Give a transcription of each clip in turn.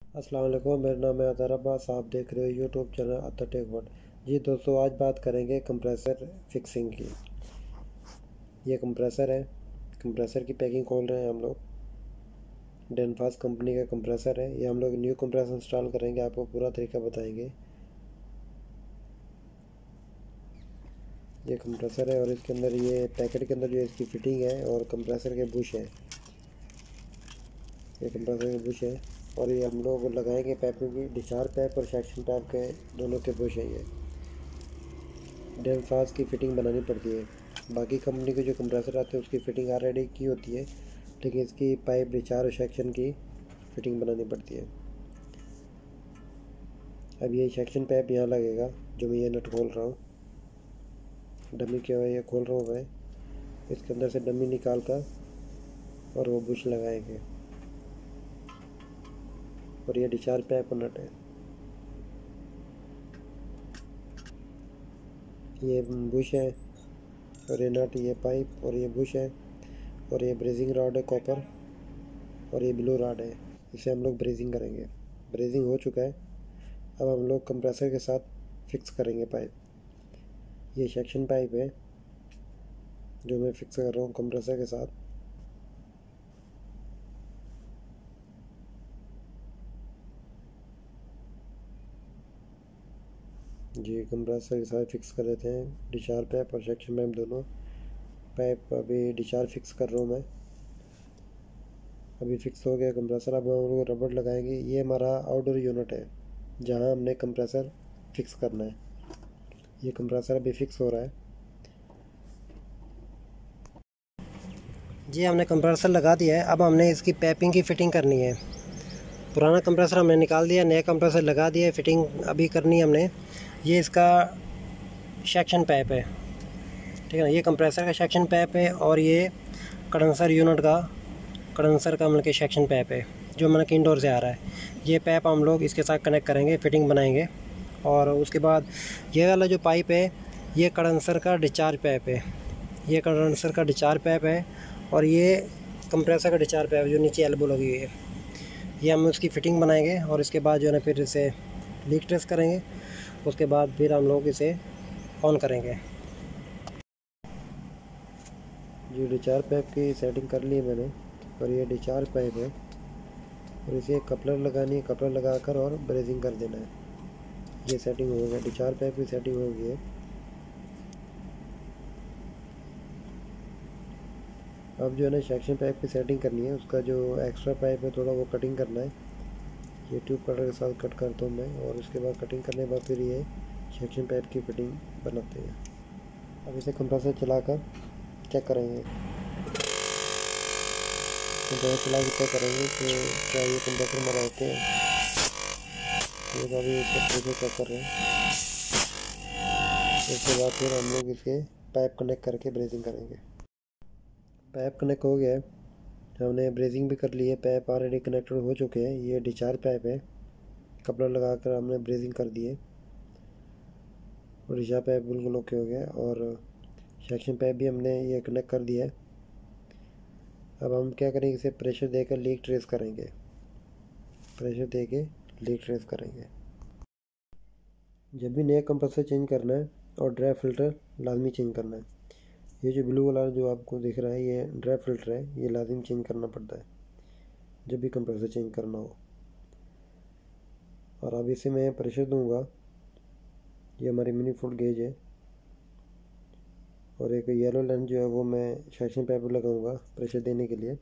अस्सलाम वालेकुम, मेरा नाम है अतर अब्बास। आप देख रहे हो यूट्यूब चैनल अतर टेक वर्ल्ड। जी दोस्तों, आज बात करेंगे कंप्रेसर फिक्सिंग की। ये कंप्रेसर है, कंप्रेसर की पैकिंग खोल रहे हैं हम लोग। डेनफास कंपनी का कंप्रेसर है। ये हम लोग न्यू कंप्रेसर इंस्टॉल करेंगे, आपको पूरा तरीका बताएंगे। ये कंप्रेसर है और इसके अंदर ये पैकेट के अंदर जो इसकी फिटिंग है और कंप्रेसर के बुश है। ये कंप्रेसर के बुश है और ये हम लोग लगाएंगे पाइपों की डिस्चार्ज पाइप और सेक्शन पाइप के दोनों के बुश है। ये डेनफास की फ़िटिंग बनानी पड़ती है। बाकी कंपनी के जो कंप्रेसर आते हैं उसकी फ़िटिंग ऑलरेडी की होती है, लेकिन इसकी पाइप डिस्चार्ज और सेक्शन की फ़िटिंग बनानी पड़ती है। अब ये सेक्शन पाइप यहाँ लगेगा, जो मैं ये नट खोल रहा हूँ। डमी क्या है, ये खोल रहा हूँ मैं। इसके अंदर से डमी निकाल कर और वो बुश लगाएंगे और ये डिस्चार्ज पाइप और नट है। ये बुश है और ये नट, ये पाइप और ये बुश है और ये ब्रेजिंग रॉड है कॉपर और ये ब्लू रॉड है। इसे हम लोग ब्रेजिंग करेंगे। ब्रेजिंग हो चुका है। अब हम लोग कंप्रेसर के साथ फिक्स करेंगे पाइप। ये सेक्शन पाइप है जो मैं फिक्स कर रहा हूँ कंप्रेसर के साथ। जी कंप्रेसर के साथ फिक्स कर देते हैं डिस्चार्ज पाइप और सेक्शन पाइप दोनों। पाइप अभी डिस्चार्ज फिक्स कर रहा हूँ मैं। अभी फिक्स हो गया कंप्रेसर। अब हम लोग रबड़ लगाएंगे। ये हमारा आउटडोर यूनिट है जहाँ हमने कंप्रेसर फिक्स करना है। ये कंप्रेसर अभी फिक्स हो रहा है। जी हमने कंप्रेसर लगा दिया है। अब हमने इसकी पाइपिंग की फ़िटिंग करनी है। पुराना कंप्रेसर हमने निकाल दिया, नया कंप्रेसर लगा दिया। फ़िटिंग अभी करनी है हमने। ये इसका सेक्शन पाइप है, ठीक है ना। ये कंप्रेसर का सेक्शन पाइप है और ये कंडेंसर यूनिट का मतलब कि सेक्शन पाइप है जो मतलब कि इंडोर से आ रहा है। ये पाइप हम लोग इसके साथ कनेक्ट करेंगे, फ़िटिंग बनाएंगे। और उसके बाद ये वाला जो पाइप है ये कंडेंसर का डिस्चार्ज पाइप है। ये कंडेंसर का डिस्चार्ज पाइप है और ये कंप्रेसर का डिस्चार्ज पाइप जो नीचे एल्बो लगी हुई है। ये हम उसकी फ़िटिंग बनाएंगे और इसके बाद जो है ना फिर इसे लीक टेस्ट करेंगे। उसके बाद फिर हम लोग इसे ऑन करेंगे। जो डिस्चार्ज पाइप की सेटिंग कर ली है मैंने और ये डिस्चार्ज पाइप है और इसे कपलर लगानी है। कपलर लगाकर और ब्रेजिंग कर देना है। ये सेटिंग हो गया, डिस्चार्ज पाइप की सेटिंग हो गई है। अब जो है ना सेक्शन पाइप की सेटिंग करनी है। उसका जो एक्स्ट्रा पाइप है थोड़ा वो कटिंग करना है। ये ट्यूब कटर के साथ कट करता हूँ मैं और उसके बाद कटिंग करने के बाद फिर ये सेक्शन पाइप की फिटिंग बनाते हैं। अब इसे कंप्रेसर चलाकर चेक करेंगे। कंप्रेसर चला के चेक करेंगे कि क्या ये कंप्रेसर हमारा ओके है। ये अभी इसका प्रेशर चेक कर रहे हैं। उसके बाद फिर हम लोग इसके पाइप कनेक्ट करके ब्रेजिंग करेंगे। पाइप कनेक्ट हो गया है, हमने ब्रेजिंग भी कर ली है। पाइप ऑलरेडी कनेक्टेड हो चुके हैं। ये डिस्चार्ज पाइप है, कपड़ा लगाकर हमने ब्रेजिंग कर दी है और डिस्चार्ज पाइप बिल्कुल ओके हो गया और सेक्शन पाइप भी हमने ये कनेक्ट कर दिया है। अब हम क्या करेंगे, इसे प्रेशर देकर लीक ट्रेस करेंगे। प्रेशर दे के लीक ट्रेस करेंगे। जब भी नया कंप्रेसर चेंज करना है और ड्राई फिल्टर लाजमी चेंज करना है। ये जो ब्लू वाला जो आपको दिख रहा है ये ड्राई फिल्टर है, ये लाजिम चेंज करना पड़ता है जब भी कंप्रेसर चेंज करना हो। और अब इसे मैं प्रेशर दूंगा। ये हमारी मिनी फुल गेज है और एक येलो लेंथ जो है वो मैं सेक्शन पाइप पर लगाऊंगा प्रेशर देने के लिए।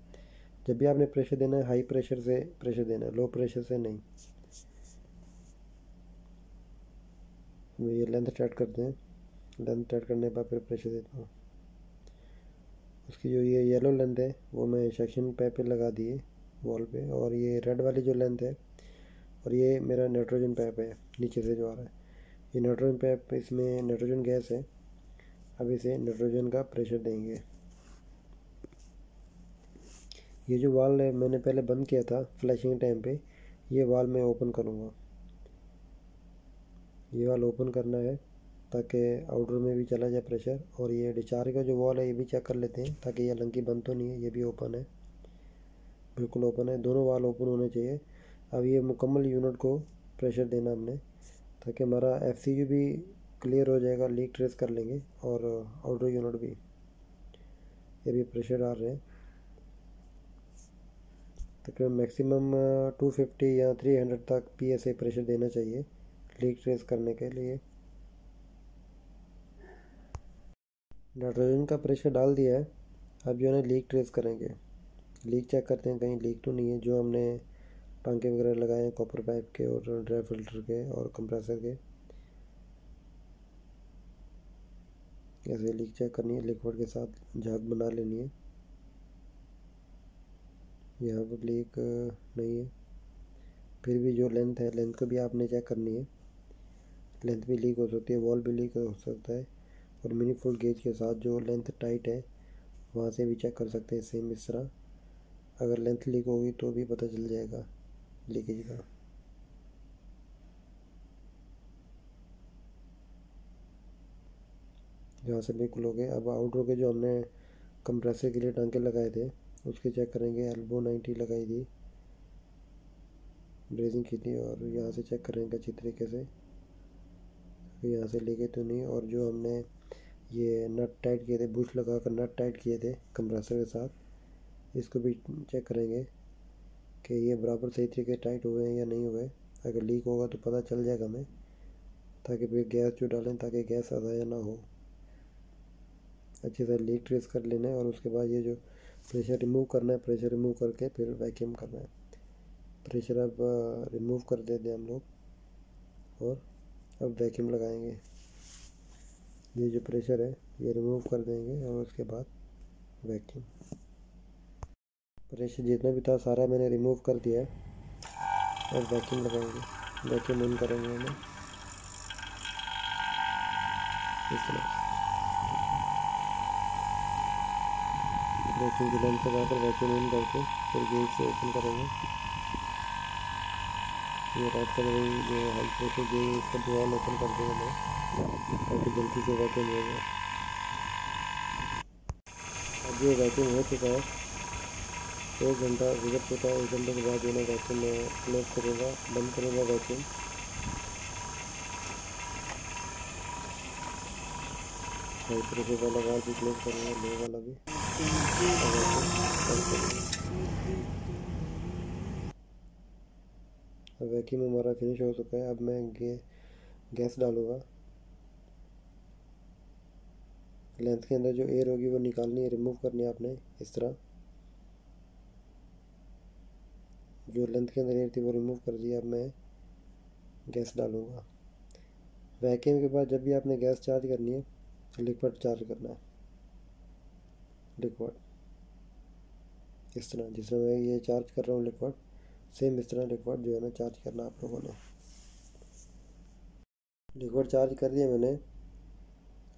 जब भी आपने प्रेशर देना है हाई प्रेशर से प्रेशर देना है, लो प्रेशर से नहीं। ये लेंथ स्टार्ट करते हैं। लेंथ स्टार्ट करने के बाद फिर प्रेशर देता हूँ। उसकी जो ये येलो लेंथ है वो मैं सेक्शन पाइप पे लगा दिए वॉल पे। और ये रेड वाली जो लेंथ है और ये मेरा नाइट्रोजन पाइप है नीचे से जो आ रहा है। ये नाइट्रोजन पाइप, इसमें नाइट्रोजन गैस है। अब इसे नाइट्रोजन का प्रेशर देंगे। ये जो वाल है मैंने पहले बंद किया था फ्लैशिंग टाइम पे, ये वाल मैं ओपन करूँगा। ये वाल ओपन करना है ताकि आउटडोर में भी चला जाए प्रेशर। और ये डिस्चार्ज का जो वॉल है ये भी चेक कर लेते हैं ताकि ये लंकी बंद तो नहीं है। ये भी ओपन है, बिल्कुल ओपन है। दोनों वाल ओपन होने चाहिए अब ये मुकम्मल यूनिट को प्रेशर देना हमने, ताकि हमारा FCU भी क्लियर हो जाएगा, लीक ट्रेस कर लेंगे, और आउटर यूनिट भी। ये भी प्रेशर डाल रहे हैं, तकरीबन मैक्सिमम 250 या 300 तक PSI प्रेशर देना चाहिए लीक ट्रेस करने के लिए। नाइट्रोजन का प्रेशर डाल दिया है, अब जो है ना लीक ट्रेस करेंगे, लीक चेक करते हैं कहीं लीक तो नहीं है। जो हमने टांके वगैरह लगाए हैं कॉपर पाइप के और ड्राई फिल्टर के और कंप्रेसर के, ऐसे लीक चेक करनी है, लिक्विड के साथ झाग बना लेनी है। यहाँ पर लीक नहीं है, फिर भी जो लेंथ है, लेंथ को भी आपने चेक करनी है, लेंथ भी लीक हो सकती है, वॉल भी लीक हो सकता है। और मिनी फुल गेज के साथ जो लेंथ टाइट है वहाँ से भी चेक कर सकते हैं, सेम इस तरह। अगर लेंथ लीक होगी तो भी पता चल जाएगा लीकेज का। यहाँ से बिल्कुल हो गए। अब आउटडोर के जो हमने कंप्रेसर के लिए टांके लगाए थे उसके चेक करेंगे। एल्बो 90 लगाई थी, ब्रेजिंग की थी, और यहाँ से चेक करेंगे अच्छी तरीके से यहाँ से लेके तो नहीं। और जो हमने ये नट टाइट किए थे, बुश लगा कर नट टाइट किए थे कंप्रेसर के साथ, इसको भी चेक करेंगे कि ये बराबर सही तरीके टाइट हुए हैं या नहीं हुए। अगर लीक होगा तो पता चल जाएगा हमें, ताकि फिर गैस जो डालें ताकि गैस अज़ाया ना हो। अच्छे से लीक ट्रेस कर लेना है, और उसके बाद ये जो प्रेशर रिमूव करना है, प्रेशर रिमूव करके फिर वैक्यूम करना है। प्रेशर अब रिमूव कर देते हैं हम लोग, और अब वैक्यूम लगाएंगे। ये जो प्रेशर है ये रिमूव कर देंगे, और उसके बाद वैक्यूम। प्रेशर जितना भी था सारा मैंने रिमूव कर दिया है, और वैक्यूम लगाएंगे, वैक्यूम ऑन करेंगे हमें इस तरह। वैक्यूम की लेंथ लगाकर वैक्यूम ऑन करके फिर गेज से ओपन करेंगे। ये राइट का जो हाई प्रेशर गेज है इसका दुआल ओपन कर देंगे ताकि जल्दी से वैक्यूम हो जाए। अब ये वैक्यूम हो चुका है, 1 घंटा गुजर चुका है। 1 घंटे के बाद जो है वैक्यूम में क्लोज करूँगा, बंद करूँगा वैक्यूम। हाई प्रेशर वाला वाल्व भी क्लोज करूँगा, लो वाला भी। अब वैक्यूम हमारा फिनिश हो चुका है। अब मैं गैस डालूँगा। लेंथ के अंदर जो एयर होगी वो निकालनी है, रिमूव करनी है आपने इस तरह। जो लेंथ के अंदर एयर थी वो रिमूव कर दिया। अब मैं गैस डालूँगा। वैक्यूम के बाद जब भी आपने गैस चार्ज करनी है तो लिक्विड चार्ज करना है, लिक्विड इस तरह। जिस तरह मैं ये चार्ज कर रहा हूँ लिक्विड, सेम इस तरह लिक्विड जो है ना चार्ज करना आप लोगों ने। लिक्विड चार्ज कर दिया मैंने।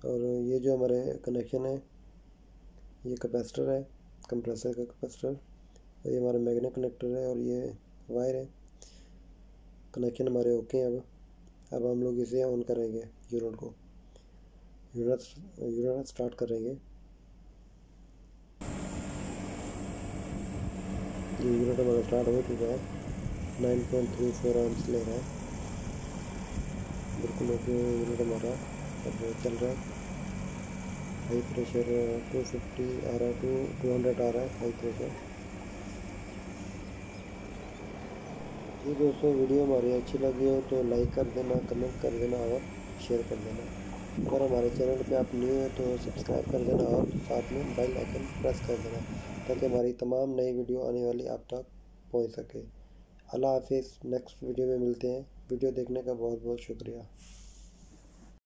और ये जो हमारे कनेक्शन है, ये कैपेसिटर है, कंप्रेसर का कैपेसिटर, और ये हमारा मैग्नेट कनेक्टर है, और ये वायर है। कनेक्शन हमारे ओके हैं। अब हम लोग इसे ऑन करेंगे, यूनिट को, यूनिट स्टार्ट करेंगे। ये यूनिट हमारा स्टार्ट हो चुका है, 9.34 आम्स ले रहा है, बिल्कुल ओके यूनिट हमारा अब चल रहा है। हाई प्रेशर 250 आ रहा है, 200 आ रहा है हाई प्रेशर। जी दोस्तों, वीडियो हमारी अच्छी लगी हो तो लाइक कर देना, कमेंट कर देना और शेयर कर देना। अगर हमारे चैनल पे आप न्यू हैं तो सब्सक्राइब कर देना, और साथ में बेल आइकन प्रेस कर देना, ताकि हमारी तमाम नई वीडियो आने वाली आप तक पहुंच सके। अल्लाह हाफिज़। नेक्स्ट वीडियो में मिलते हैं। वीडियो देखने का बहुत बहुत शुक्रिया।